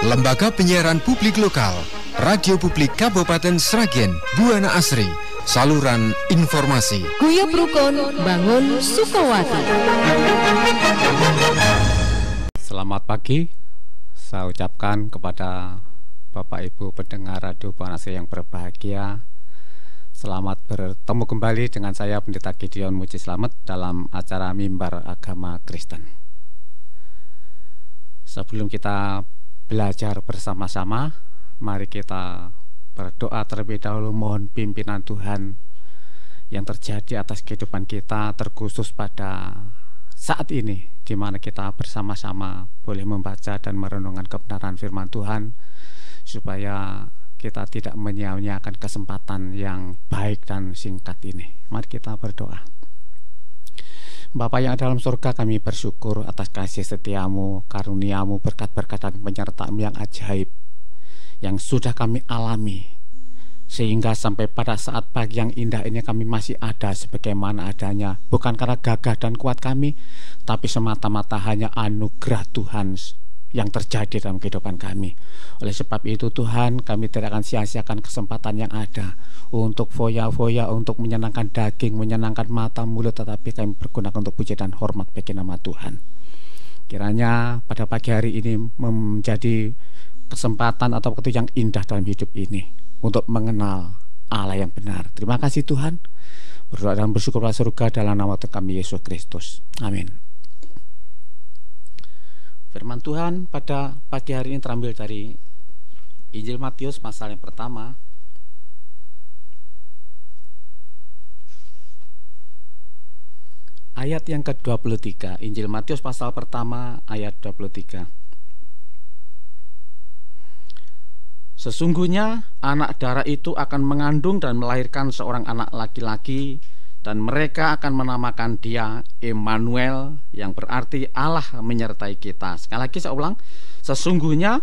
Lembaga Penyiaran Publik Lokal, Radio Publik Kabupaten Sragen, Buana Asri, saluran informasi. Guyub Rukun Bangun Sukawati. Selamat pagi, saya ucapkan kepada Bapak Ibu pendengar Radio Buana Asri yang berbahagia. Selamat bertemu kembali dengan saya Pendeta Gideon Muji Slamet dalam acara Mimbar Agama Kristen. Sebelum kita belajar bersama-sama, mari kita berdoa terlebih dahulu, mohon pimpinan Tuhan yang terjadi atas kehidupan kita, terkhusus pada saat ini di mana kita bersama-sama boleh membaca dan merenungkan kebenaran firman Tuhan, supaya kita tidak menyia-nyiakan kesempatan yang baik dan singkat ini. Mari kita berdoa. Bapa yang ada dalam surga, kami bersyukur atas kasih setiamu, karuniamu, berkat-berkat dan penyertaan yang ajaib yang sudah kami alami, sehingga sampai pada saat pagi yang indah ini kami masih ada sebagaimana adanya, bukan karena gagah dan kuat kami, tapi semata-mata hanya anugerah Tuhan yang terjadi dalam kehidupan kami. Oleh sebab itu Tuhan, kami tidak akan sia-siakan kesempatan yang ada untuk foya-foya, untuk menyenangkan daging, menyenangkan mata, mulut, tetapi kami bergunakan untuk puji dan hormat bagi nama Tuhan. Kiranya pada pagi hari ini menjadi kesempatan atau waktu yang indah dalam hidup ini untuk mengenal Allah yang benar. Terima kasih Tuhan. Berdoa dan bersyukur pada surga dalam nama Tuhan kami Yesus Kristus. Amin. Firman Tuhan pada pagi hari ini terambil dari Injil Matius pasal yang pertama, ayat yang ke-23. Injil Matius pasal pertama ayat 23. Sesungguhnya anak darah itu akan mengandung dan melahirkan seorang anak laki-laki, dan mereka akan menamakan dia Immanuel, yang berarti Allah menyertai kita. Sekali lagi saya ulang, sesungguhnya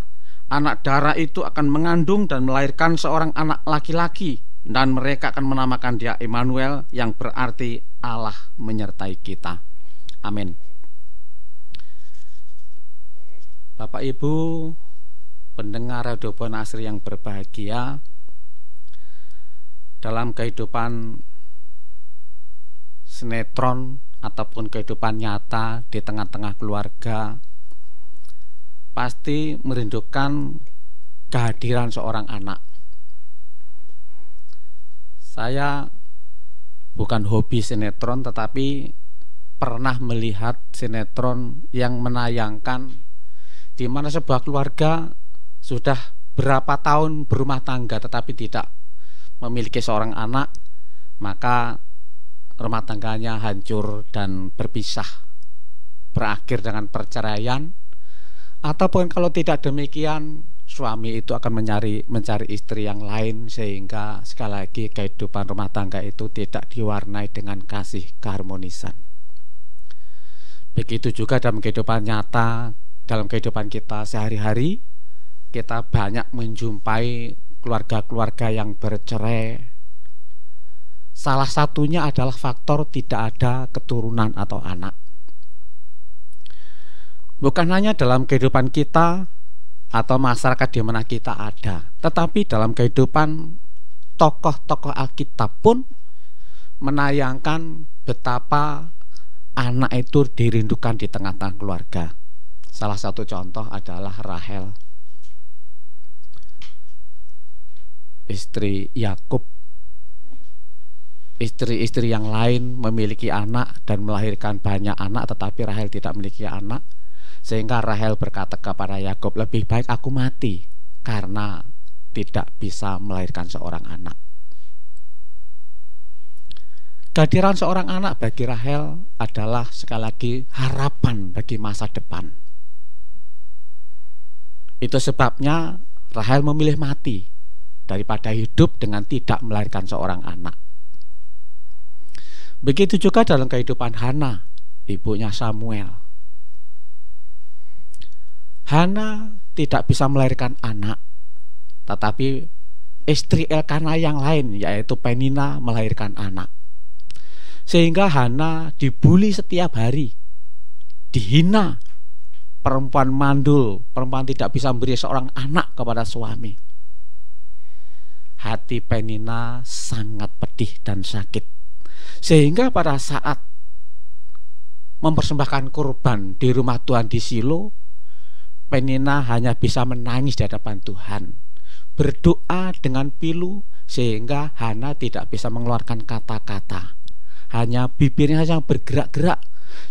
anak darah itu akan mengandung dan melahirkan seorang anak laki-laki, dan mereka akan menamakan dia Immanuel, yang berarti Allah menyertai kita. Amin. Bapak Ibu pendengar Radio Buana Asri yang berbahagia, dalam kehidupan sinetron ataupun kehidupan nyata di tengah-tengah keluarga, pasti merindukan kehadiran seorang anak. Saya bukan hobi sinetron, tetapi pernah melihat sinetron yang menayangkan di mana sebuah keluarga sudah berapa tahun berumah tangga tetapi tidak memiliki seorang anak, maka rumah tangganya hancur dan berpisah, berakhir dengan perceraian. Ataupun kalau tidak demikian, suami itu akan mencari istri yang lain, sehingga sekali lagi kehidupan rumah tangga itu tidak diwarnai dengan kasih keharmonisan. Begitu juga dalam kehidupan nyata, dalam kehidupan kita sehari-hari, kita banyak menjumpai keluarga-keluarga yang bercerai. Salah satunya adalah faktor tidak ada keturunan atau anak. Bukan hanya dalam kehidupan kita atau masyarakat di mana kita ada, tetapi dalam kehidupan tokoh-tokoh Alkitab pun menayangkan betapa anak itu dirindukan di tengah-tengah keluarga. Salah satu contoh adalah Rahel, istri Yakub. Istri-istri yang lain memiliki anak dan melahirkan banyak anak, tetapi Rahel tidak memiliki anak, sehingga Rahel berkata kepada Yakub, lebih baik aku mati karena tidak bisa melahirkan seorang anak. Kehadiran seorang anak bagi Rahel adalah sekali lagi harapan bagi masa depan. Itu sebabnya Rahel memilih mati daripada hidup dengan tidak melahirkan seorang anak. Begitu juga dalam kehidupan Hana, ibunya Samuel. Hana tidak bisa melahirkan anak, tetapi istri Elkana yang lain, yaitu Penina, melahirkan anak. Sehingga Hana dibully setiap hari, dihina perempuan mandul, perempuan tidak bisa memberi seorang anak kepada suami. Hati Penina sangat pedih dan sakit, sehingga pada saat mempersembahkan kurban di rumah Tuhan di Shilo, Penina hanya bisa menangis di hadapan Tuhan, berdoa dengan pilu, sehingga Hana tidak bisa mengeluarkan kata-kata, hanya bibirnya yang bergerak-gerak,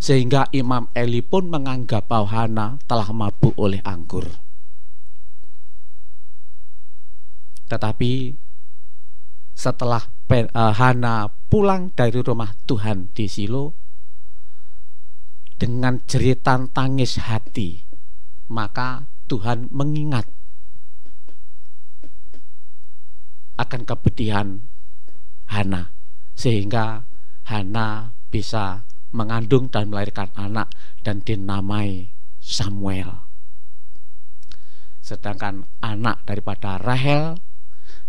sehingga Imam Eli pun menganggap bahwa Hana telah mabuk oleh anggur. Tetapi setelah Hana pulang dari rumah Tuhan di Shilo dengan jeritan tangis hati, maka Tuhan mengingat akan kepedihan Hana, sehingga Hana bisa mengandung dan melahirkan anak dan dinamai Samuel. Sedangkan anak daripada Rahel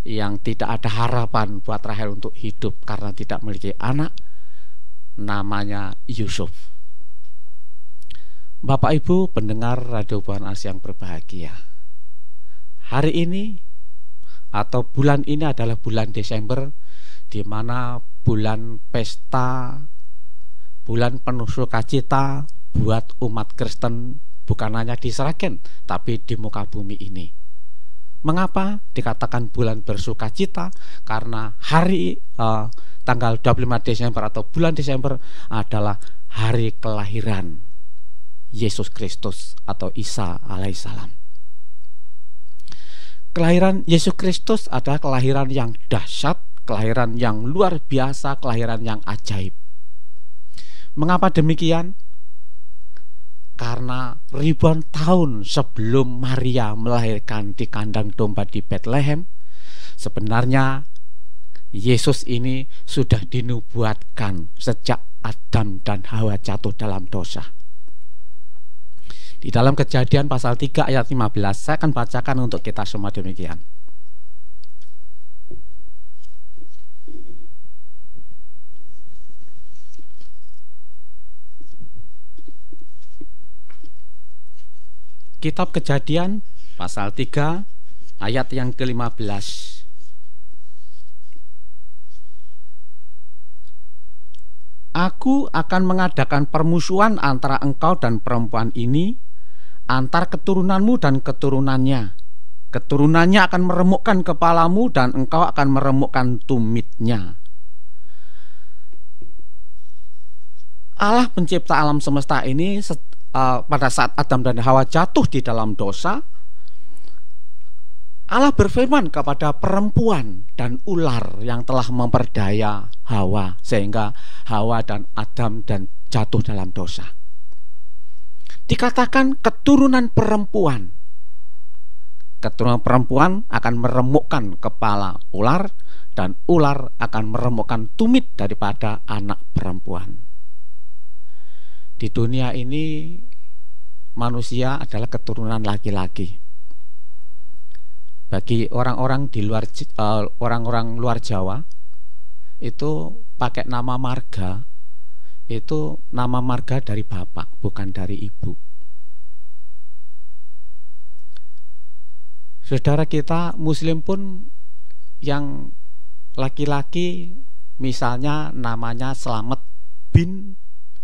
yang tidak ada harapan buat Rahel untuk hidup karena tidak memiliki anak, namanya Yusuf. Bapak Ibu pendengar Radio Buana Asri yang berbahagia, hari ini atau bulan ini adalah bulan Desember, di mana bulan pesta, bulan penuh sukacita buat umat Kristen, bukan hanya di Sragen tapi di muka bumi ini. Mengapa dikatakan bulan bersukacita? Karena hari tanggal 25 Desember atau bulan Desember adalah hari kelahiran Yesus Kristus atau Isa alaihissalam. Kelahiran Yesus Kristus adalah kelahiran yang dahsyat, kelahiran yang luar biasa, kelahiran yang ajaib. Mengapa demikian? Karena ribuan tahun sebelum Maria melahirkan di kandang domba di Bethlehem, sebenarnya Yesus ini sudah dinubuatkan sejak Adam dan Hawa jatuh dalam dosa. Di dalam Kejadian pasal 3 ayat 15, saya akan bacakan untuk kita semua demikian. Kitab Kejadian pasal 3 ayat yang ke-15. Aku akan mengadakan permusuhan antara engkau dan perempuan ini, antar keturunanmu dan keturunannya. Keturunannya akan meremukkan kepalamu dan engkau akan meremukkan tumitnya. Allah pencipta alam semesta ini pada saat Adam dan Hawa jatuh di dalam dosa, Allah berfirman kepada perempuan dan ular yang telah memperdaya Hawa, sehingga Hawa dan Adam dan jatuh dalam dosa. Dikatakan keturunan perempuan akan meremukkan kepala ular, dan ular akan meremukkan tumit daripada anak perempuan. Di dunia ini manusia adalah keturunan laki-laki. Bagi orang-orang di luar orang-orang luar Jawa itu pakai nama marga, itu nama marga dari bapak, bukan dari ibu. Saudara kita Muslim pun yang laki-laki, misalnya namanya Slamet bin,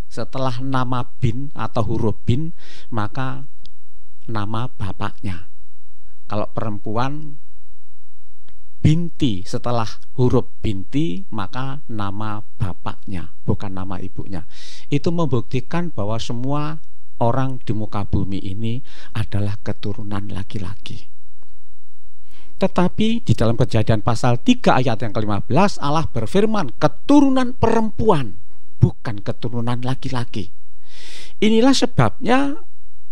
setelah nama bin atau huruf bin maka nama bapaknya. Kalau perempuan binti, setelah huruf binti maka nama bapaknya, bukan nama ibunya. Itu membuktikan bahwa semua orang di muka bumi ini adalah keturunan laki-laki. Tetapi di dalam Kejadian pasal 3 ayat yang ke-15 Allah berfirman keturunan perempuan, bukan keturunan laki-laki. Inilah sebabnya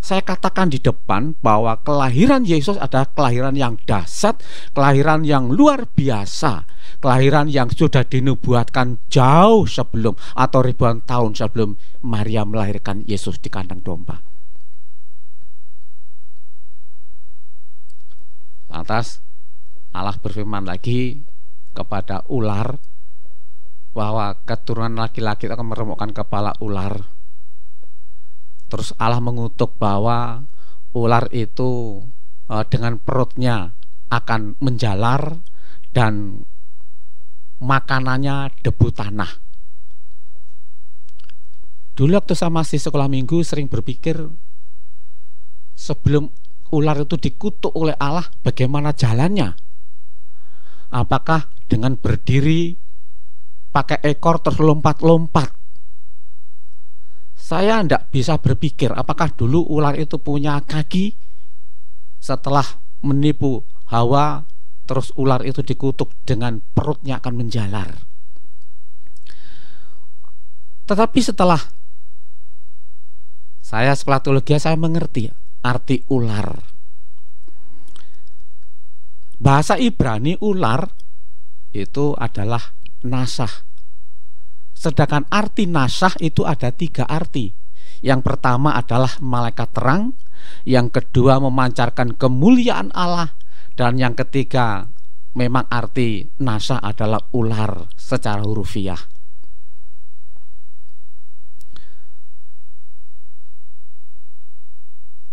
saya katakan di depan bahwa kelahiran Yesus adalah kelahiran yang dahsyat, kelahiran yang luar biasa, kelahiran yang sudah dinubuatkan jauh sebelum atau ribuan tahun sebelum Maria melahirkan Yesus di kandang domba. Lantas Allah berfirman lagi kepada ular bahwa keturunan laki-laki akan meremukkan kepala ular. Terus Allah mengutuk bahwa ular itu dengan perutnya akan menjalar dan makanannya debu tanah. Dulu waktu saya masih sekolah minggu sering berpikir, sebelum ular itu dikutuk oleh Allah, bagaimana jalannya? Apakah dengan berdiri pakai ekor terus lompat-lompat? Saya tidak bisa berpikir apakah dulu ular itu punya kaki. Setelah menipu Hawa, terus ular itu dikutuk dengan perutnya akan menjalar. Tetapi setelah saya sekolah teologi, saya mengerti arti ular. Bahasa Ibrani ular itu adalah nasah. Sedangkan arti nasah itu ada 3 arti. Yang pertama adalah malaikat terang, yang kedua memancarkan kemuliaan Allah, dan yang ketiga memang arti nasah adalah ular secara hurufiah.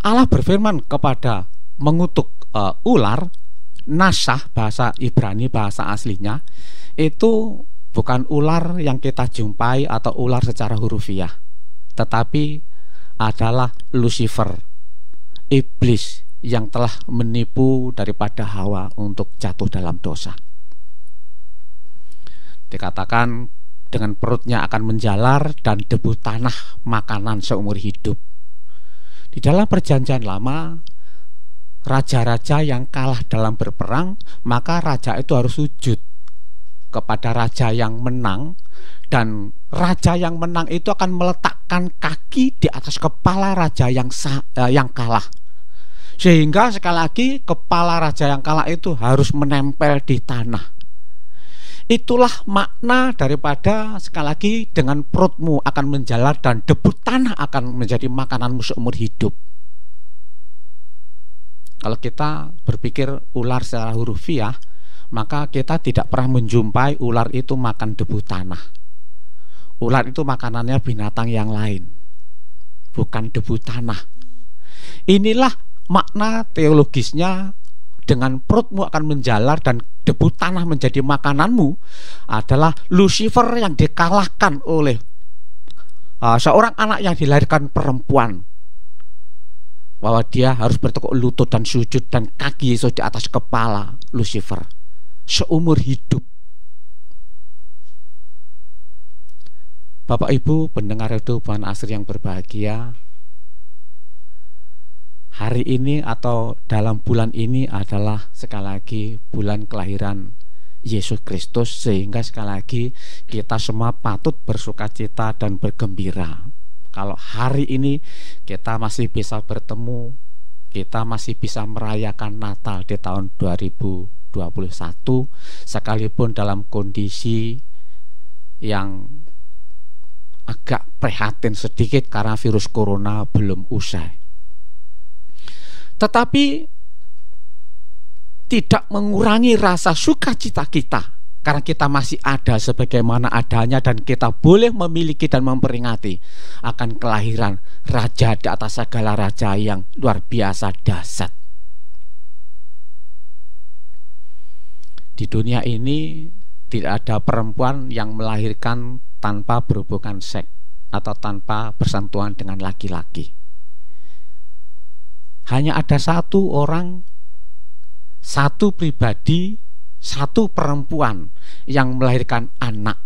Allah berfirman kepada mengutuk ular. Nasah bahasa Ibrani, bahasa aslinya itu bukan ular yang kita jumpai atau ular secara hurufiah, tetapi adalah Lucifer, iblis yang telah menipu daripada Hawa untuk jatuh dalam dosa. Dikatakan dengan perutnya akan menjalar dan debu tanah makanan seumur hidup. Di dalam perjanjian lama, raja-raja yang kalah dalam berperang, maka raja itu harus sujud kepada raja yang menang, dan raja yang menang itu akan meletakkan kaki di atas kepala raja yang kalah, sehingga sekali lagi kepala raja yang kalah itu harus menempel di tanah. Itulah makna daripada sekali lagi dengan perutmu akan menjalar dan debu tanah akan menjadi makananmu seumur hidup. Kalau kita berpikir ular secara hurufiah, maka kita tidak pernah menjumpai ular itu makan debu tanah. Ular itu makanannya binatang yang lain, bukan debu tanah. Inilah makna teologisnya, dengan perutmu akan menjalar dan debu tanah menjadi makananmu, adalah Lucifer yang dikalahkan oleh seorang anak yang dilahirkan perempuan, bahwa dia harus bertekuk lutut dan sujud dan kaki Yesus di atas kepala Lucifer seumur hidup. Bapak Ibu pendengar Radio Buana Asri yang berbahagia, hari ini atau dalam bulan ini adalah sekali lagi bulan kelahiran Yesus Kristus, sehingga sekali lagi kita semua patut bersukacita dan bergembira. Kalau hari ini kita masih bisa bertemu, kita masih bisa merayakan Natal di tahun 2021, sekalipun dalam kondisi yang agak prihatin sedikit karena virus corona belum usai. Tetapi tidak mengurangi rasa sukacita kita, karena kita masih ada sebagaimana adanya, dan kita boleh memiliki dan memperingati akan kelahiran Raja di atas segala raja yang luar biasa dahsyat. Di dunia ini tidak ada perempuan yang melahirkan tanpa berhubungan seks atau tanpa bersentuhan dengan laki-laki. Hanya ada satu orang, satu pribadi, satu perempuan yang melahirkan anak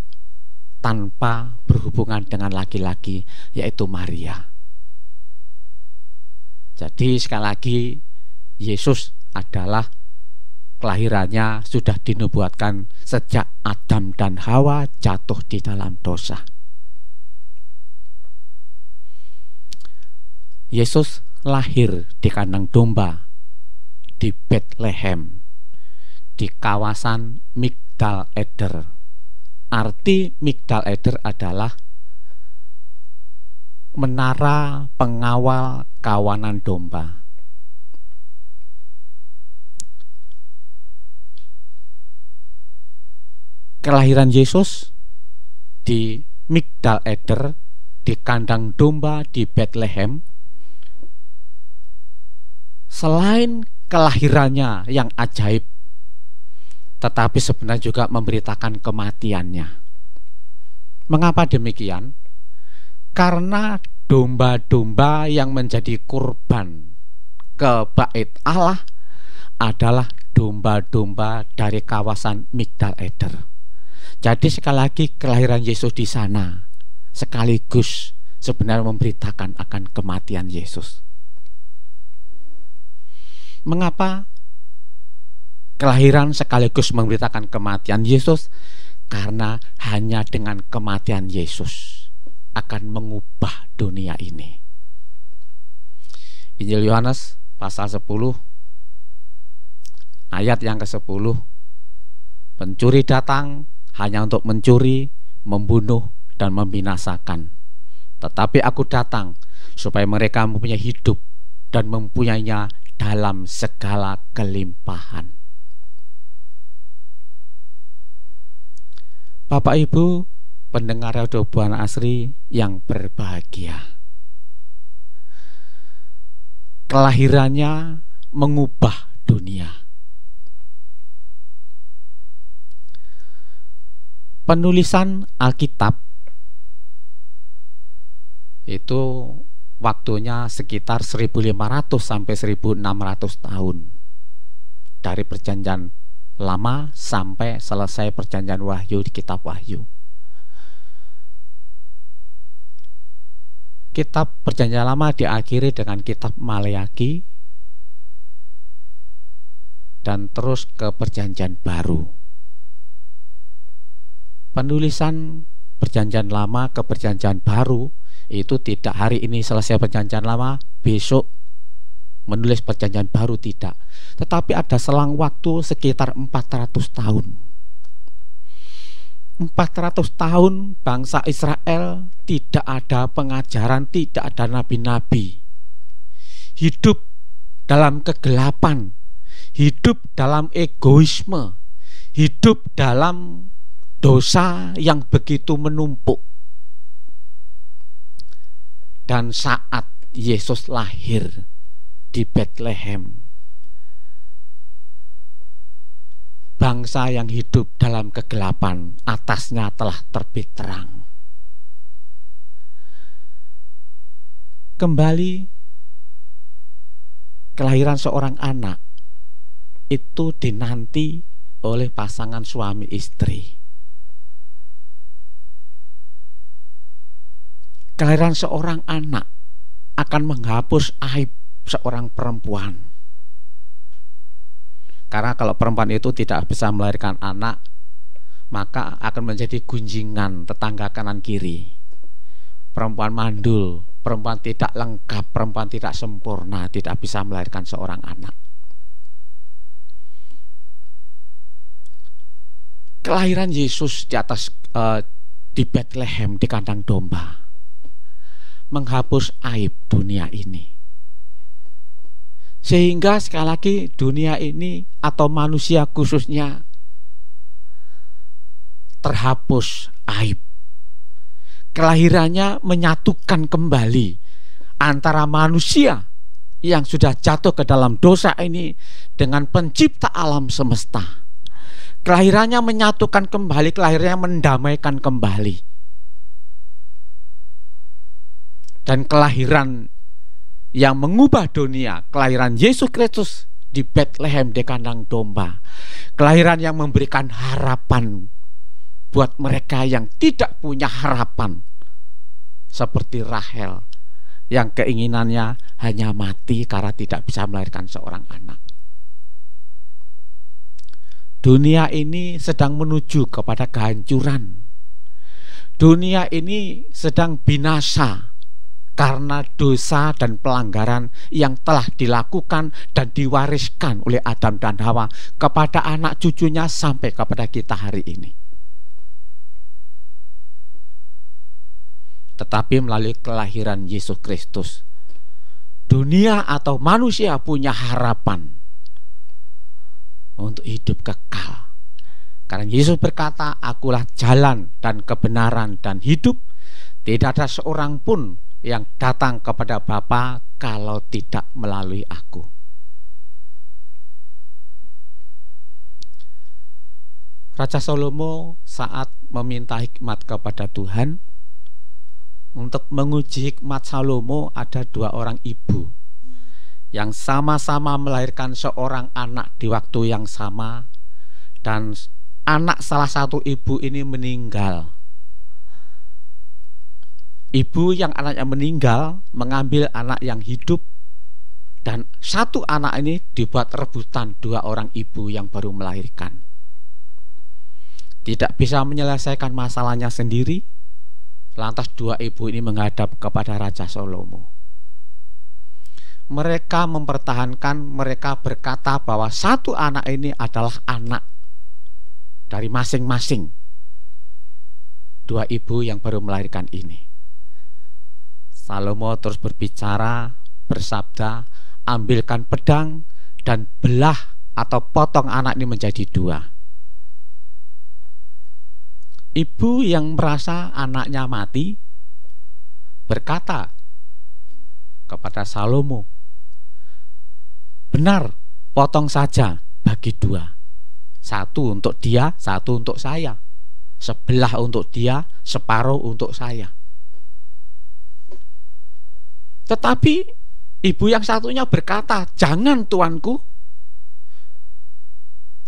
tanpa berhubungan dengan laki-laki, yaitu Maria. Jadi sekali lagi, Yesus adalah kelahirannya sudah dinubuatkan sejak Adam dan Hawa jatuh di dalam dosa. Yesus lahir di kandang domba di Bethlehem, di kawasan Migdal Eder. Arti Migdal Eder adalah menara pengawal kawanan domba. Kelahiran Yesus di Migdal Eder di kandang domba di Bethlehem, selain kelahirannya yang ajaib, tetapi sebenarnya juga memberitakan kematiannya. Mengapa demikian? Karena domba-domba yang menjadi kurban ke bait Allah adalah domba-domba dari kawasan Migdal Eder. Jadi sekali lagi kelahiran Yesus di sana sekaligus sebenarnya memberitakan akan kematian Yesus. Mengapa kelahiran sekaligus memberitakan kematian Yesus? Karena hanya dengan kematian Yesus akan mengubah dunia ini. Injil Yohanes pasal 10 ayat yang ke-10. Pencuri datang hanya untuk mencuri, membunuh, dan membinasakan. Tetapi aku datang supaya mereka mempunyai hidup dan mempunyainya dalam segala kelimpahan. Bapak Ibu pendengar Radio Buana Asri yang berbahagia, kelahirannya mengubah dunia. Penulisan Alkitab itu waktunya sekitar 1500 sampai 1600 tahun. Dari perjanjian lama sampai selesai perjanjian Wahyu di kitab Wahyu. Kitab perjanjian lama diakhiri dengan kitab Maleakhi dan terus ke perjanjian baru. Penulisan perjanjian lama ke perjanjian baru itu tidak hari ini selesai perjanjian lama, besok menulis perjanjian baru, tidak. Tetapi ada selang waktu sekitar 400 tahun. 400 tahun bangsa Israel tidak ada pengajaran, tidak ada nabi-nabi. Hidup dalam kegelapan, hidup dalam egoisme, hidup dalam dosa yang begitu menumpuk. Dan saat Yesus lahir di Bethlehem, bangsa yang hidup dalam kegelapan atasnya telah terbit terang. Kembali, kelahiran seorang anak itu dinanti oleh pasangan suami istri. Kelahiran seorang anak akan menghapus aib seorang perempuan. Karena kalau perempuan itu tidak bisa melahirkan anak, maka akan menjadi gunjingan tetangga kanan kiri. Perempuan mandul, perempuan tidak lengkap, perempuan tidak sempurna, tidak bisa melahirkan seorang anak. Kelahiran Yesus di Bethlehem, di kandang domba, menghapus aib dunia ini. Sehingga sekali lagi dunia ini atau manusia khususnya terhapus aib. Kelahirannya menyatukan kembali antara manusia yang sudah jatuh ke dalam dosa ini dengan pencipta alam semesta. Kelahirannya menyatukan kembali, kelahirannya mendamaikan kembali. Dan kelahiran yang mengubah dunia, kelahiran Yesus Kristus di Bethlehem di kandang domba, kelahiran yang memberikan harapan buat mereka yang tidak punya harapan, seperti Rahel yang keinginannya hanya mati karena tidak bisa melahirkan seorang anak. Dunia ini sedang menuju kepada kehancuran. Dunia ini sedang binasa karena dosa dan pelanggaran yang telah dilakukan dan diwariskan oleh Adam dan Hawa kepada anak cucunya sampai kepada kita hari ini. Tetapi melalui kelahiran Yesus Kristus, dunia atau manusia punya harapan untuk hidup kekal. Karena Yesus berkata, "Akulah jalan dan kebenaran dan hidup. Tidak ada seorang pun yang datang kepada Bapa kalau tidak melalui aku. Raja Salomo saat meminta hikmat kepada Tuhan, untuk menguji hikmat Salomo ada dua orang ibu yang sama-sama melahirkan seorang anak di waktu yang sama, dan anak salah satu ibu ini meninggal. Ibu yang anaknya meninggal mengambil anak yang hidup, dan satu anak ini dibuat rebutan dua orang ibu yang baru melahirkan. Tidak bisa menyelesaikan masalahnya sendiri, lantas dua ibu ini menghadap kepada Raja Salomo. Mereka mempertahankan, mereka berkata bahwa satu anak ini adalah anak dari masing-masing dua ibu yang baru melahirkan ini. Salomo terus berbicara, bersabda, ambilkan pedang dan belah atau potong anak ini menjadi dua. Ibu yang merasa anaknya mati berkata kepada Salomo, benar, potong saja bagi dua. Satu untuk dia, satu untuk saya. Sebelah untuk dia, separuh untuk saya. Tetapi ibu yang satunya berkata, jangan tuanku,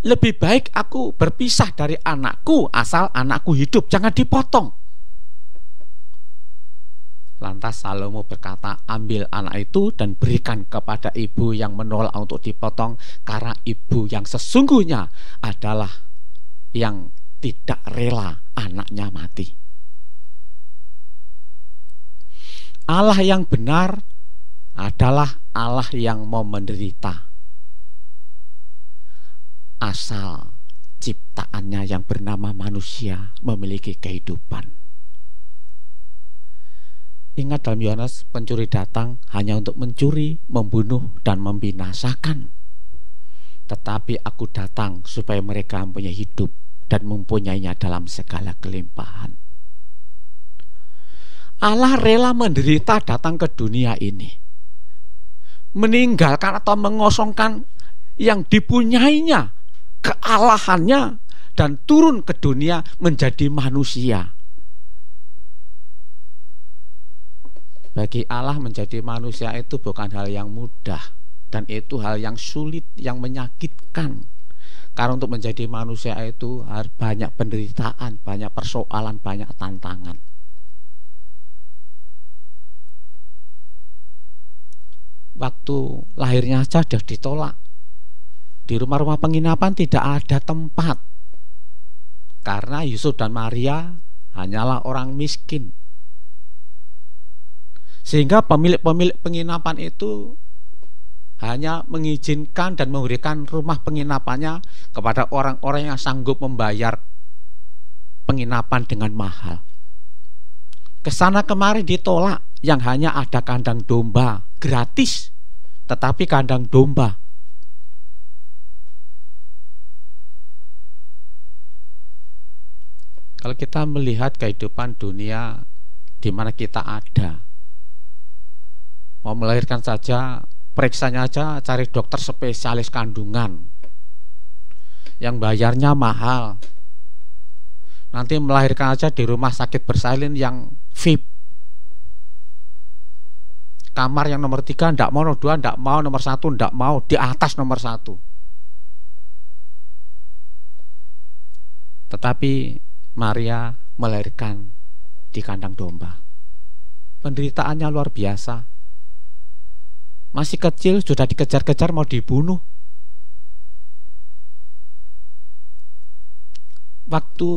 lebih baik aku berpisah dari anakku asal anakku hidup, jangan dipotong. Lantas Salomo berkata, ambil anak itu dan berikan kepada ibu yang menolak untuk dipotong, karena ibu yang sesungguhnya adalah yang tidak rela anaknya mati. Allah yang benar adalah Allah yang mau menderita, asal ciptaannya yang bernama manusia memiliki kehidupan. Ingat dalam Yohanes, pencuri datang hanya untuk mencuri, membunuh, dan membinasakan. Tetapi aku datang supaya mereka mempunyai hidup dan mempunyainya dalam segala kelimpahan. Allah rela menderita datang ke dunia ini, meninggalkan atau mengosongkan yang dipunyainya, kealahannya, dan turun ke dunia menjadi manusia. Bagi Allah menjadi manusia itu bukan hal yang mudah, dan itu hal yang sulit, yang menyakitkan. Karena untuk menjadi manusia itu harus banyak penderitaan, banyak persoalan, banyak tantangan. Waktu lahirnya saja sudah ditolak. Di rumah-rumah penginapan tidak ada tempat, karena Yusuf dan Maria hanyalah orang miskin. Sehingga pemilik-pemilik penginapan itu hanya mengizinkan dan memberikan rumah penginapannya kepada orang-orang yang sanggup membayar penginapan dengan mahal. Kesana kemari ditolak, yang hanya ada kandang domba gratis, tetapi kandang domba. Kalau kita melihat kehidupan dunia di mana kita ada, mau melahirkan saja, periksanya aja cari dokter spesialis kandungan yang bayarnya mahal. Nanti melahirkan aja di rumah sakit bersalin yang VIP, kamar yang nomor 3 enggak mau, nomor 2 enggak mau, nomor 1 enggak mau, di atas nomor 1. Tetapi Maria melahirkan di kandang domba. Penderitaannya luar biasa. Masih kecil sudah dikejar-kejar mau dibunuh. Waktu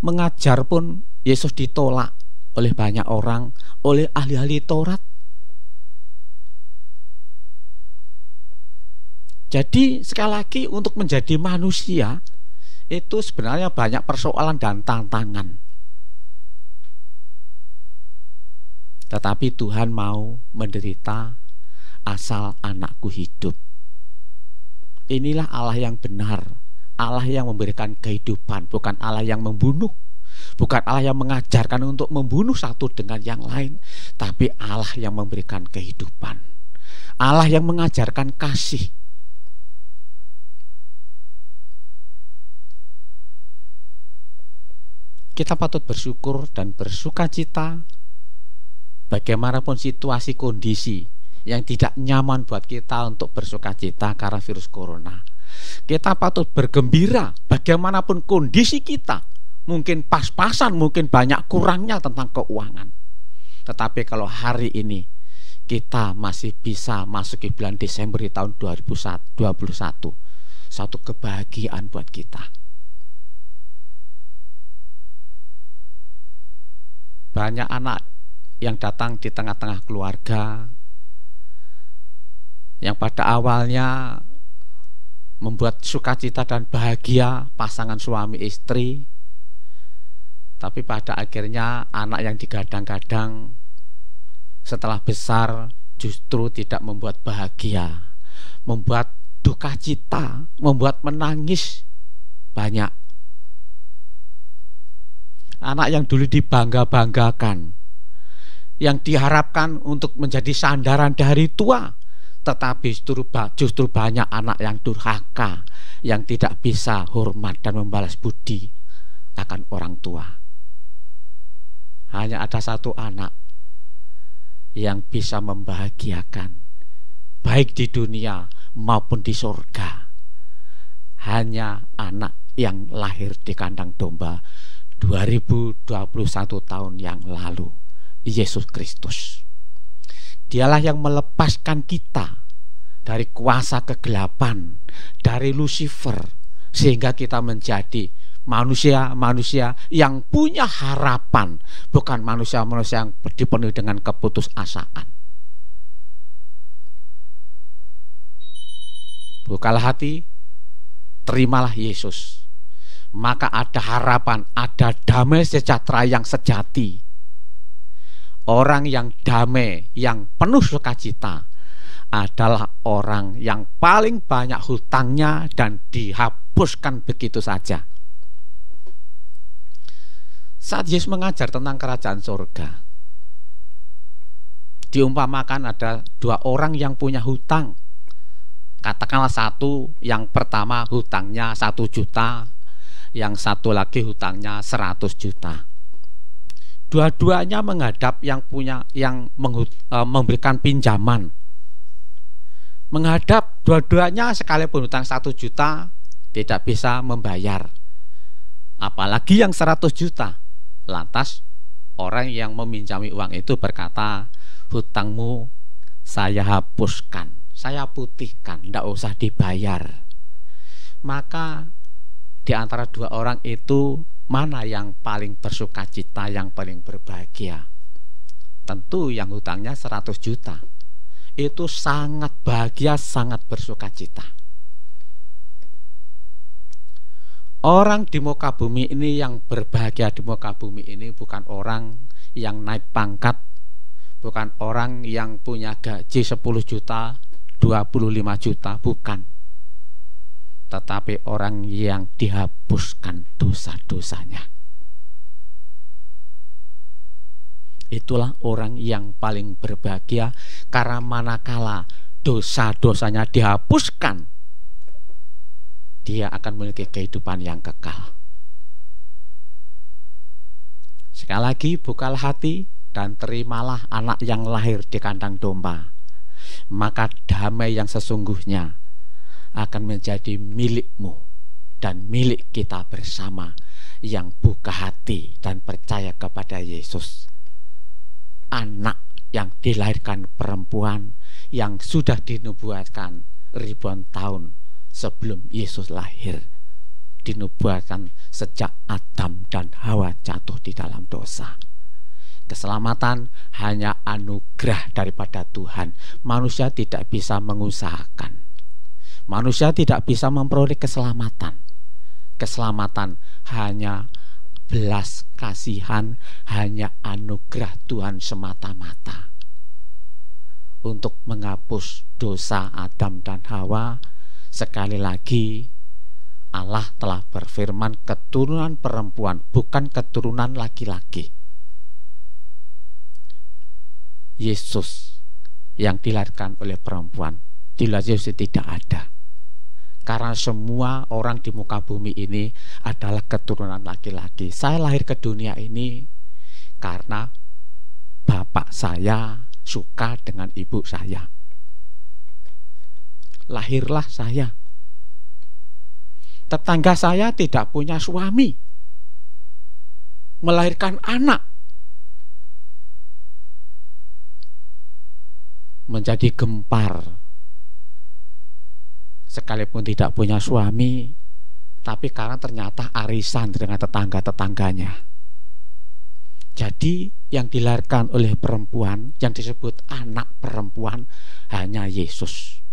mengajar pun Yesus ditolak oleh banyak orang, oleh ahli-ahli Taurat. Jadi sekali lagi, untuk menjadi manusia itu sebenarnya banyak persoalan dan tantangan. Tetapi Tuhan mau menderita asal anakku hidup. Inilah Allah yang benar, Allah yang memberikan kehidupan, bukan Allah yang membunuh. bukan Allah yang mengajarkan untuk membunuh satu dengan yang lain, tapi Allah yang memberikan kehidupan, Allah yang mengajarkan kasih. Kita patut bersyukur dan bersukacita bagaimanapun situasi kondisi yang tidak nyaman buat kita untuk bersukacita karena virus corona. Kita patut bergembira bagaimanapun kondisi kita, mungkin pas-pasan, mungkin banyak kurangnya tentang keuangan. Tetapi kalau hari ini kita masih bisa masuki bulan Desember di tahun 2021, satu kebahagiaan buat kita. Banyak anak yang datang di tengah-tengah keluarga yang pada awalnya membuat sukacita dan bahagia pasangan suami istri, tapi pada akhirnya anak yang digadang-gadang setelah besar justru tidak membuat bahagia, membuat duka cita, membuat menangis banyak. Anak yang dulu dibangga-banggakan, yang diharapkan untuk menjadi sandaran dari tua, tetapi justru banyak anak yang durhaka, yang tidak bisa hormat dan membalas budi akan orang tua. Hanya ada satu anak yang bisa membahagiakan, baik di dunia maupun di surga. Hanya anak yang lahir di kandang domba 2021 tahun yang lalu, Yesus Kristus. Dialah yang melepaskan kita dari kuasa kegelapan, dari Lucifer, sehingga kita menjadi manusia-manusia yang punya harapan, bukan manusia-manusia yang dipenuhi dengan keputusasaan. Bukalah hati, terimalah Yesus, maka ada harapan, ada damai sejahtera yang sejati. Orang yang damai, yang penuh sukacita adalah orang yang paling banyak hutangnya dan dihapuskan begitu saja. Saat Yesus mengajar tentang kerajaan surga, diumpamakan ada dua orang yang punya hutang. Katakanlah satu, yang pertama hutangnya 1 juta, yang satu lagi hutangnya 100 juta. Dua-duanya menghadap yang memberikan pinjaman. Menghadap dua-duanya sekalipun hutang 1 juta tidak bisa membayar, apalagi yang 100 juta. Lantas orang yang meminjami uang itu berkata, hutangmu saya hapuskan, saya putihkan, tidak usah dibayar. Maka di antara dua orang itu, mana yang paling bersukacita, yang paling berbahagia? Tentu yang hutangnya 100 juta. Itu sangat bahagia, sangat bersukacita. Orang di muka bumi ini yang berbahagia di muka bumi ini bukan orang yang naik pangkat, bukan orang yang punya gaji 10 juta, 25 juta, bukan. Tetapi orang yang dihapuskan dosa-dosanya. Itulah orang yang paling berbahagia, karena manakala dosa-dosanya dihapuskan, dia akan memiliki kehidupan yang kekal. Sekali lagi, bukalah hati dan terimalah anak yang lahir di kandang domba. Maka damai yang sesungguhnya akan menjadi milikmu dan milik kita bersama yang buka hati dan percaya kepada Yesus. Anak yang dilahirkan perempuan yang sudah dinubuatkan ribuan tahun sebelum Yesus lahir, dinubuatkan sejak Adam dan Hawa jatuh di dalam dosa. Keselamatan hanya anugerah daripada Tuhan. Manusia tidak bisa mengusahakan, manusia tidak bisa memperoleh keselamatan. Keselamatan hanya belas kasihan, hanya anugerah Tuhan semata-mata. Untuk menghapus dosa Adam dan Hawa, sekali lagi Allah telah berfirman keturunan perempuan, bukan keturunan laki-laki. Yesus yang dilahirkan oleh perempuan, di luar Yesus tidak ada. Karena semua orang di muka bumi ini adalah keturunan laki-laki. Saya lahir ke dunia ini karena bapak saya suka dengan ibu saya. Lahirlah saya. Tetangga saya tidak punya suami, melahirkan anak, menjadi gempar. Sekalipun tidak punya suami, tapi karena ternyata arisan dengan tetangga-tetangganya. Jadi yang dilahirkan oleh perempuan, yang disebut anak perempuan, hanya Yesus.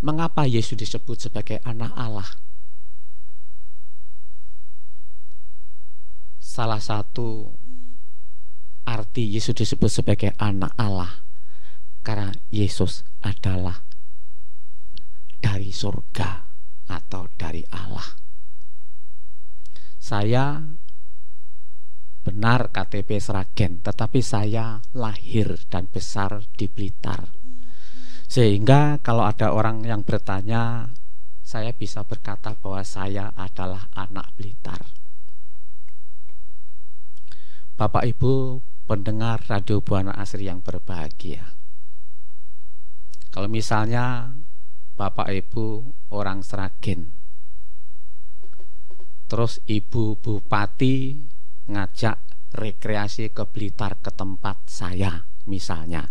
Mengapa Yesus disebut sebagai anak Allah? Salah satu arti Yesus disebut sebagai anak Allah karena Yesus adalah dari surga atau dari Allah. Saya benar KTP Sragen, tetapi saya lahir dan besar di Blitar. Sehingga kalau ada orang yang bertanya, saya bisa berkata bahwa saya adalah anak Blitar. Bapak Ibu pendengar Radio Buana Asri yang berbahagia, kalau misalnya Bapak Ibu orang Sragen, terus Ibu Bupati ngajak rekreasi ke Blitar, ke tempat saya misalnya,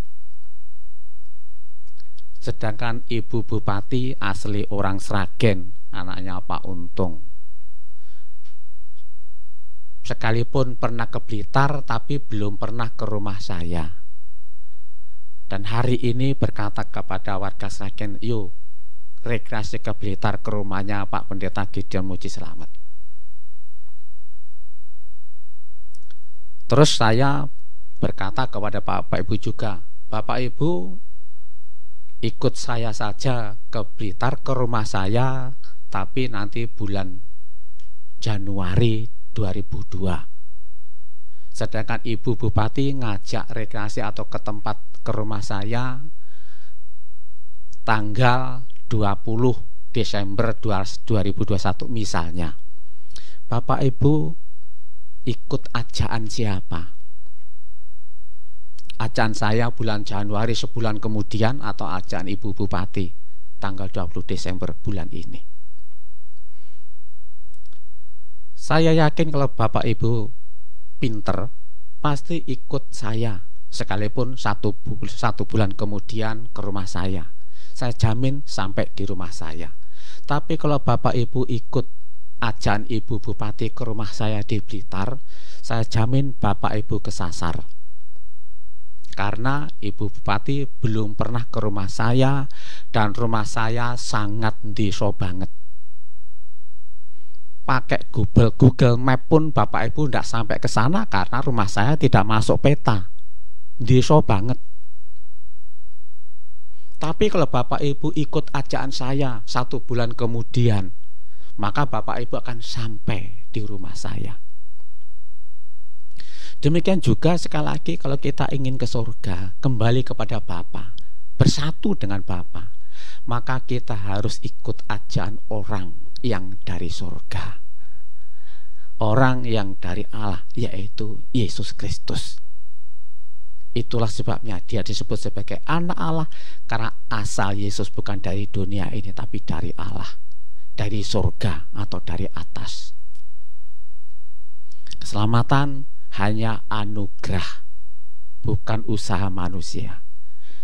sedangkan Ibu Bupati asli orang Sragen, anaknya Pak Untung, sekalipun pernah ke Blitar tapi belum pernah ke rumah saya, dan hari ini berkata kepada warga Sragen, yuk rekreasi ke Blitar, ke rumahnya Pak Pendeta Gideon Muji Selamat. Terus saya berkata kepada Bapak Ibu juga, Bapak Ibu ikut saya saja ke Blitar, ke rumah saya, tapi nanti bulan Januari 2002. Sedangkan Ibu Bupati ngajak rekreasi atau ke tempat, ke rumah saya tanggal 20 Desember 2021 misalnya. Bapak Ibu ikut ajaan siapa? Ajaan saya bulan Januari sebulan kemudian, atau ajaan Ibu Bupati tanggal 20 Desember bulan ini? Saya yakin kalau Bapak Ibu pinter, pasti ikut saya, sekalipun satu bulan kemudian ke rumah saya. Saya jamin sampai di rumah saya. Tapi kalau Bapak Ibu ikut ajaan Ibu Bupati ke rumah saya di Blitar, saya jamin Bapak Ibu kesasar. Karena Ibu Bupati belum pernah ke rumah saya, dan rumah saya sangat desa banget. Pakai Google Map pun Bapak Ibu tidak sampai ke sana karena rumah saya tidak masuk peta. Desa banget. Tapi kalau Bapak Ibu ikut ajaan saya 1 bulan kemudian, maka Bapak Ibu akan sampai di rumah saya. Demikian juga sekali lagi kalau kita ingin ke surga, kembali kepada Bapa, bersatu dengan Bapa, maka kita harus ikut ajaan orang yang dari surga, orang yang dari Allah, yaitu Yesus Kristus. Itulah sebabnya dia disebut sebagai anak Allah, karena asal Yesus bukan dari dunia ini, tapi dari Allah, dari surga atau dari atas. Keselamatan hanya anugerah, bukan usaha manusia.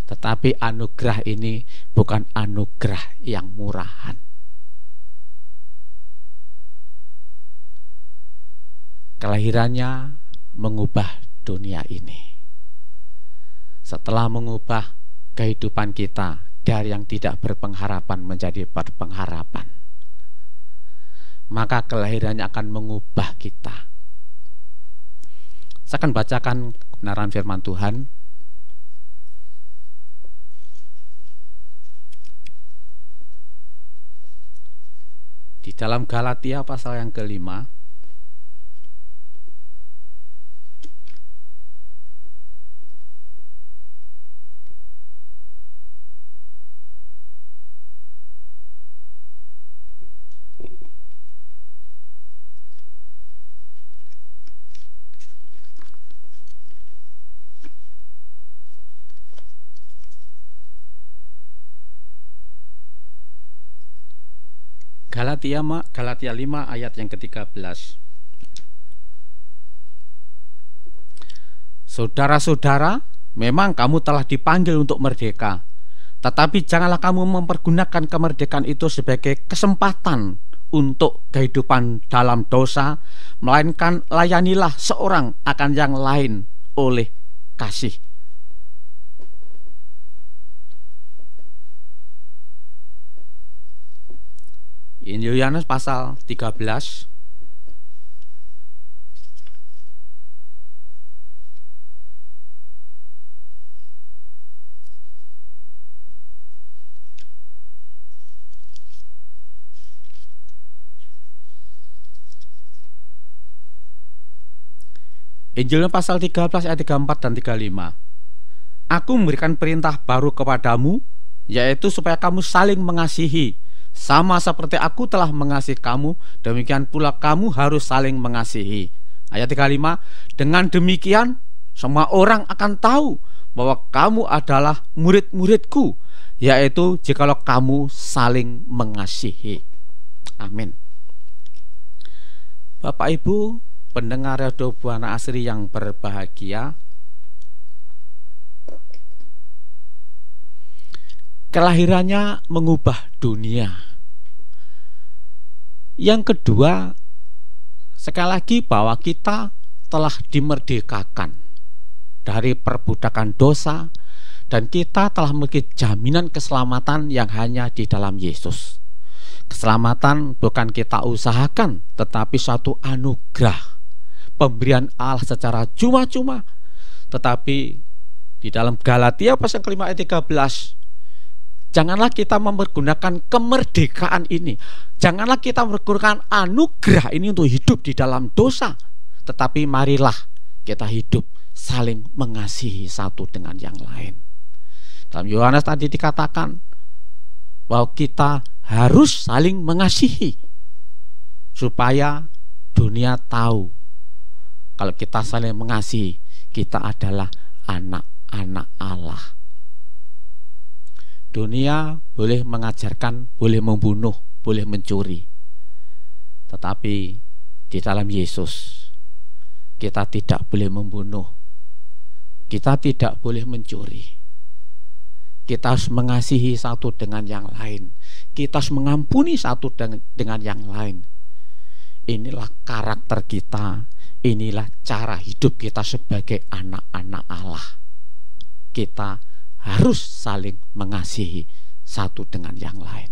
Tetapi anugerah ini bukan anugerah yang murahan. Kelahirannya mengubah dunia ini. Setelah mengubah kehidupan kita dari yang tidak berpengharapan menjadi berpengharapan, maka kelahirannya akan mengubah kita. Saya akan bacakan kebenaran firman Tuhan. Di dalam Galatia pasal yang kelima, Galatia 5 ayat yang ke-13. Saudara-saudara, memang kamu telah dipanggil untuk merdeka, tetapi janganlah kamu mempergunakan kemerdekaan itu sebagai kesempatan untuk kehidupan dalam dosa, melainkan layanilah seorang akan yang lain oleh kasih. Injil Yohanes pasal 13 Injilnya pasal 13 ayat 34 dan 35. Aku memberikan perintah baru kepadamu, yaitu supaya kamu saling mengasihi. Sama seperti aku telah mengasihi kamu, demikian pula kamu harus saling mengasihi. Ayat 35, dengan demikian semua orang akan tahu bahwa kamu adalah murid-muridku, yaitu jikalau kamu saling mengasihi. Amin. Bapak Ibu pendengar Radio Buana Asri yang berbahagia, kelahirannya mengubah dunia. Yang kedua, sekali lagi bahwa kita telah dimerdekakan dari perbudakan dosa, dan kita telah memiliki jaminan keselamatan yang hanya di dalam Yesus. Keselamatan bukan kita usahakan, tetapi suatu anugerah, pemberian Allah secara cuma-cuma. Tetapi di dalam Galatia pasal kelima ayat 13, janganlah kita mempergunakan kemerdekaan ini, janganlah kita menggunakan anugerah ini untuk hidup di dalam dosa, tetapi marilah kita hidup saling mengasihi satu dengan yang lain. Dalam Yohanes tadi dikatakan bahwa kita harus saling mengasihi supaya dunia tahu kalau kita saling mengasihi, kita adalah anak-anak Allah. Dunia boleh mengajarkan, boleh membunuh, boleh mencuri, tetapi di dalam Yesus kita tidak boleh membunuh, kita tidak boleh mencuri. Kita harus mengasihi satu dengan yang lain, kita harus mengampuni satu dengan yang lain. Inilah karakter kita, inilah cara hidup kita sebagai anak-anak Allah. Kita harus saling mengasihi satu dengan yang lain.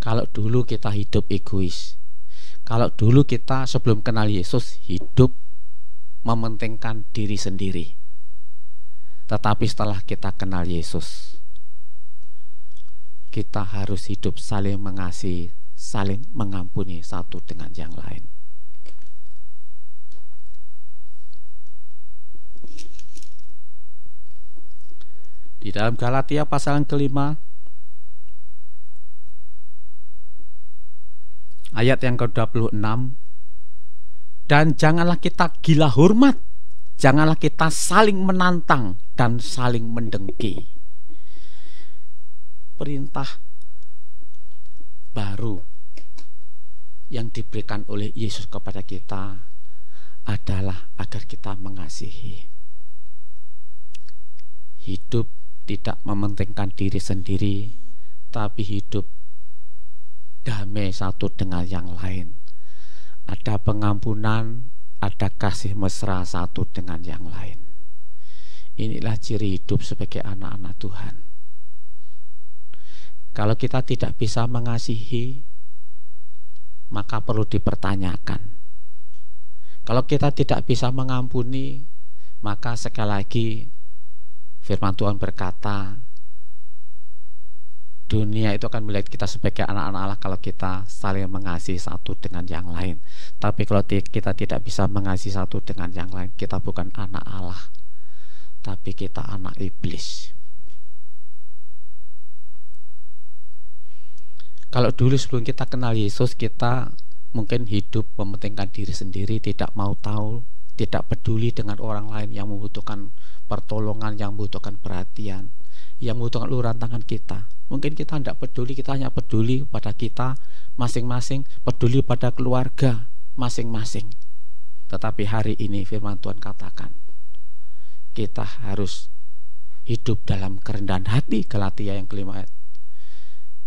Kalau dulu kita hidup egois, kalau dulu kita sebelum kenal Yesus hidup mementingkan diri sendiri, tetapi setelah kita kenal Yesus, kita harus hidup saling mengasihi, saling mengampuni satu dengan yang lain. Di dalam Galatia pasal yang kelima ayat yang ke-26, dan janganlah kita gila hormat, janganlah kita saling menantang dan saling mendengki. Perintah baru yang diberikan oleh Yesus kepada kita adalah agar kita mengasihi. Hidup tidak mementingkan diri sendiri, tapi hidup damai satu dengan yang lain. Ada pengampunan, ada kasih mesra satu dengan yang lain. Inilah ciri hidup sebagai anak-anak Tuhan. Kalau kita tidak bisa mengasihi, maka perlu dipertanyakan. Kalau kita tidak bisa mengampuni, maka sekali lagi firman Tuhan berkata, Dunia itu akan melihat kita sebagai anak-anak Allah kalau kita saling mengasihi satu dengan yang lain. Tapi kalau kita tidak bisa mengasihi satu dengan yang lain, kita bukan anak Allah, tapi kita anak iblis. Kalau dulu sebelum kita kenal Yesus, kita mungkin hidup mementingkan diri sendiri, tidak mau tahu, tidak peduli dengan orang lain yang membutuhkan pertolongan, yang membutuhkan perhatian, yang membutuhkan uluran tangan kita. Mungkin kita tidak peduli, kita hanya peduli pada kita masing-masing, peduli pada keluarga masing-masing. Tetapi hari ini firman Tuhan katakan, kita harus hidup dalam kerendahan hati. Galatia yang kelima ayat.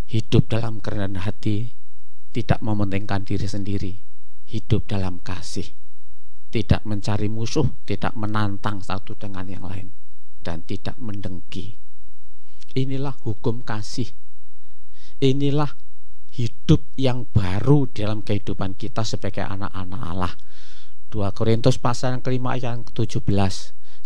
Hidup dalam kerendahan hati, tidak mementingkan diri sendiri, hidup dalam kasih, tidak mencari musuh, tidak menantang satu dengan yang lain, dan tidak mendengki. Inilah hukum kasih. Inilah hidup yang baru dalam kehidupan kita sebagai anak-anak Allah. 2 Korintus pasal yang kelima ayat yang ke-17.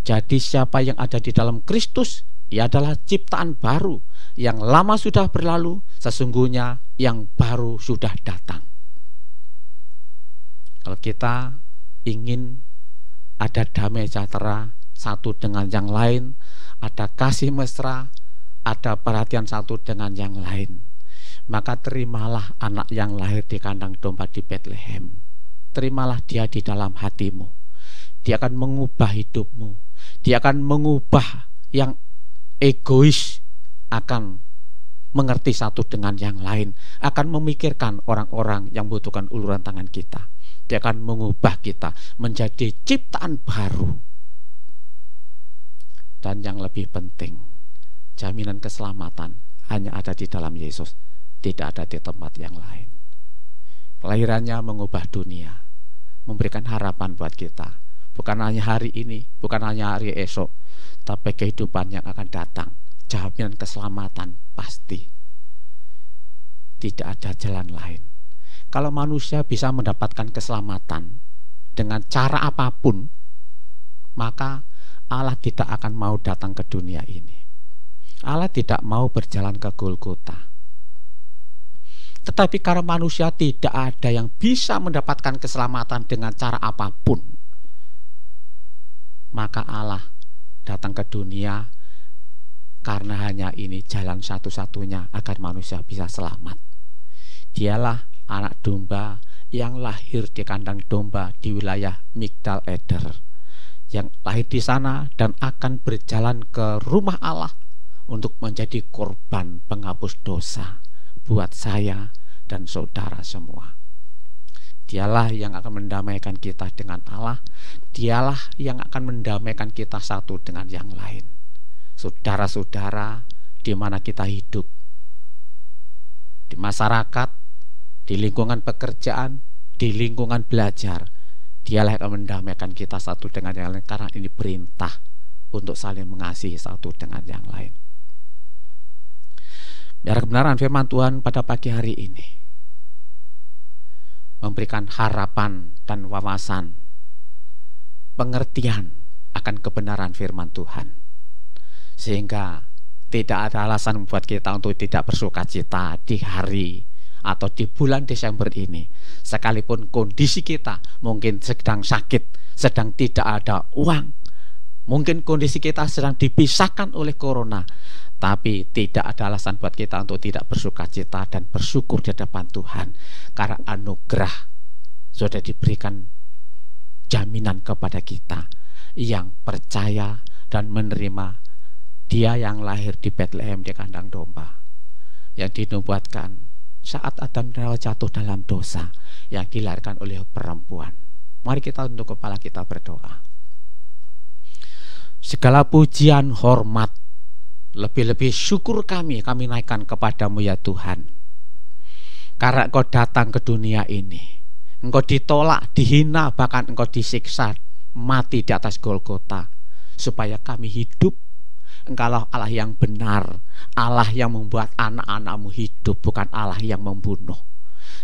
Jadi siapa yang ada di dalam Kristus, ia adalah ciptaan baru. Yang lama sudah berlalu, sesungguhnya yang baru sudah datang. Kalau kita ingin ada damai sejahtera satu dengan yang lain, ada kasih mesra, ada perhatian satu dengan yang lain, maka terimalah anak yang lahir di kandang domba di Bethlehem. Terimalah dia di dalam hatimu. Dia akan mengubah hidupmu. Dia akan mengubah yang egois, akan mengerti satu dengan yang lain, akan memikirkan orang-orang yang membutuhkan uluran tangan kita. Dia akan mengubah kita menjadi ciptaan baru. Dan yang lebih penting, jaminan keselamatan hanya ada di dalam Yesus, tidak ada di tempat yang lain. Kelahirannya mengubah dunia, memberikan harapan buat kita, bukan hanya hari ini, bukan hanya hari esok, tapi kehidupan yang akan datang. Jaminan keselamatan pasti. Tidak ada jalan lain. Kalau manusia bisa mendapatkan keselamatan dengan cara apapun, maka Allah tidak akan mau datang ke dunia ini. Allah tidak mau berjalan ke Golgota. Tetapi karena manusia tidak ada yang bisa mendapatkan keselamatan dengan cara apapun, maka Allah datang ke dunia karena hanya ini jalan satu-satunya agar manusia bisa selamat. Dialah anak domba yang lahir di kandang domba di wilayah Migdal Eder, yang lahir di sana dan akan berjalan ke rumah Allah untuk menjadi korban penghapus dosa buat saya dan saudara semua. Dialah yang akan mendamaikan kita dengan Allah. Dialah yang akan mendamaikan kita satu dengan yang lain. Saudara-saudara, di mana kita hidup, di masyarakat, di lingkungan pekerjaan, di lingkungan belajar, dialah yang akan mendamaikan kita satu dengan yang lain, karena ini perintah untuk saling mengasihi satu dengan yang lain. Biar kebenaran firman Tuhan pada pagi hari ini memberikan harapan dan wawasan, pengertian akan kebenaran firman Tuhan, sehingga tidak ada alasan membuat kita untuk tidak bersukacita di hari atau di bulan Desember ini. Sekalipun kondisi kita mungkin sedang sakit, sedang tidak ada uang, mungkin kondisi kita sedang dipisahkan oleh corona, tapi tidak ada alasan buat kita untuk tidak bersukacita dan bersyukur di hadapan Tuhan, karena anugerah sudah diberikan jaminan kepada kita yang percaya dan menerima Dia yang lahir di Bethlehem di kandang domba, yang dinubuatkan saat Adam dan Hawa jatuh dalam dosa, yang dilahirkan oleh perempuan. Mari kita tunduk kepala kita berdoa. Segala pujian, hormat, lebih-lebih syukur kami naikkan kepadamu ya Tuhan, karena Engkau datang ke dunia ini. Engkau ditolak, dihina, bahkan Engkau disiksa, mati di atas Golgota, supaya kami hidup. Engkaulah Allah yang benar, Allah yang membuat anak-anak-Mu hidup, bukan Allah yang membunuh.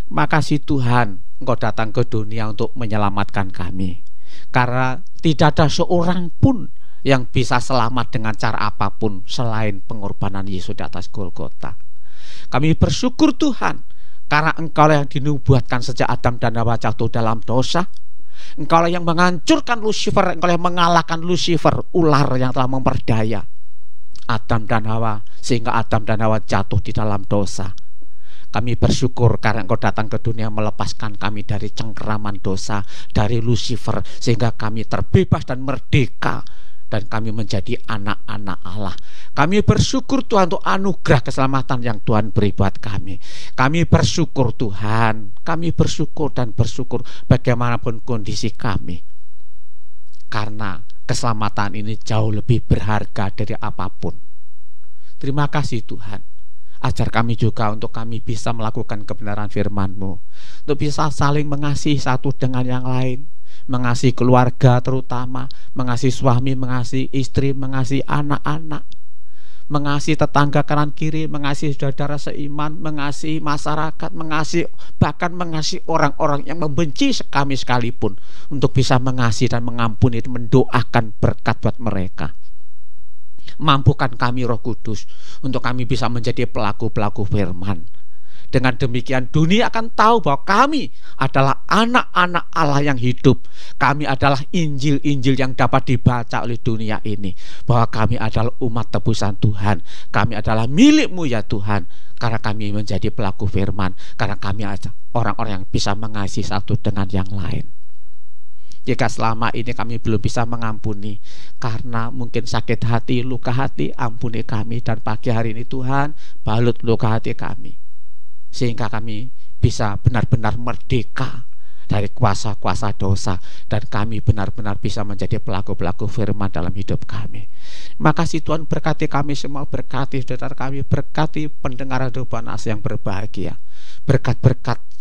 Makasih Tuhan, Engkau datang ke dunia untuk menyelamatkan kami, karena tidak ada seorang pun yang bisa selamat dengan cara apapun selain pengorbanan Yesus di atas Golgota. Kami bersyukur Tuhan, karena Engkau yang dinubuatkan sejak Adam dan Hawa jatuh dalam dosa. Engkau yang menghancurkan Lucifer, Engkau yang mengalahkan Lucifer, ular yang telah memperdaya Adam dan Hawa, sehingga Adam dan Hawa jatuh di dalam dosa. Kami bersyukur karena Engkau datang ke dunia melepaskan kami dari cengkeraman dosa, dari Lucifer, sehingga kami terbebas dan merdeka, dan kami menjadi anak-anak Allah. Kami bersyukur Tuhan untuk anugerah keselamatan yang Tuhan beri buat kami. Kami bersyukur Tuhan, kami bersyukur dan bersyukur bagaimanapun kondisi kami, karena keselamatan ini jauh lebih berharga dari apapun. Terima kasih Tuhan. Ajar kami juga untuk kami bisa melakukan kebenaran firman-Mu, untuk bisa saling mengasihi satu dengan yang lain, mengasihi keluarga terutama, mengasihi suami, mengasihi istri, mengasihi anak-anak, mengasihi tetangga kanan kiri, mengasihi saudara seiman, mengasihi masyarakat, bahkan mengasihi orang-orang yang membenci kami sekalipun, untuk bisa mengasihi dan mengampuni, mendoakan berkat buat mereka. Mampukan kami Roh Kudus untuk kami bisa menjadi pelaku-pelaku firman. Dengan demikian dunia akan tahu bahwa kami adalah anak-anak Allah yang hidup. Kami adalah Injil-Injil yang dapat dibaca oleh dunia ini, bahwa kami adalah umat tebusan Tuhan. Kami adalah milik-Mu ya Tuhan, karena kami menjadi pelaku firman, karena kami adalah orang-orang yang bisa mengasihi satu dengan yang lain. Jika selama ini kami belum bisa mengampuni karena mungkin sakit hati, luka hati, ampuni kami. Dan pagi hari ini Tuhan, balut luka hati kami, sehingga kami bisa benar-benar merdeka dari kuasa-kuasa dosa, dan kami benar-benar bisa menjadi pelaku-pelaku firman dalam hidup kami. Makasih Tuhan, berkati kami semua, berkati saudara kami, berkati pendengar Radio Banas yang berbahagia, berkat-berkat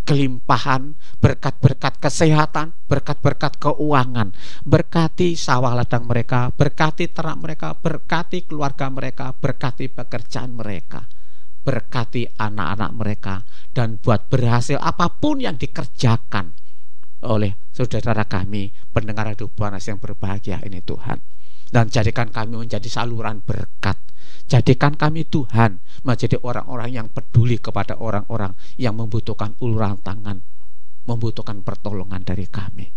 kelimpahan, berkat-berkat kesehatan, berkat-berkat keuangan, berkati sawah ladang mereka, berkati ternak mereka, berkati keluarga mereka, berkati pekerjaan mereka, berkati anak-anak mereka, dan buat berhasil apapun yang dikerjakan oleh saudara kami pendengar Radio Banas yang berbahagia ini Tuhan. Dan jadikan kami menjadi saluran berkat. Jadikan kami Tuhan menjadi orang-orang yang peduli kepada orang-orang yang membutuhkan uluran tangan, membutuhkan pertolongan dari kami.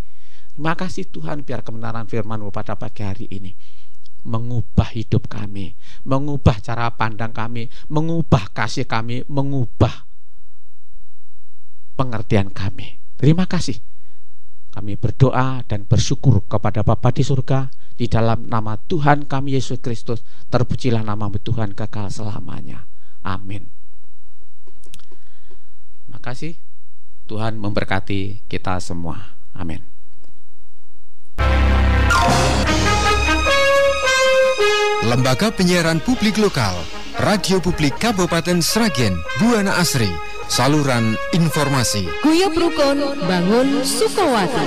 Terima kasih Tuhan, biar kebenaran firman-Mu pada pagi hari ini mengubah hidup kami, mengubah cara pandang kami, mengubah kasih kami, mengubah pengertian kami. Terima kasih. Kami berdoa dan bersyukur kepada Bapa di surga, di dalam nama Tuhan kami Yesus Kristus. Terpujilah nama-Mu Tuhan kekal selamanya. Amin. Terima kasih. Tuhan memberkati kita semua. Amin. Lembaga Penyiaran Publik Lokal, Radio Publik Kabupaten Sragen, Buana Asri, saluran informasi. Guyub Rukun Bangun Sukowati.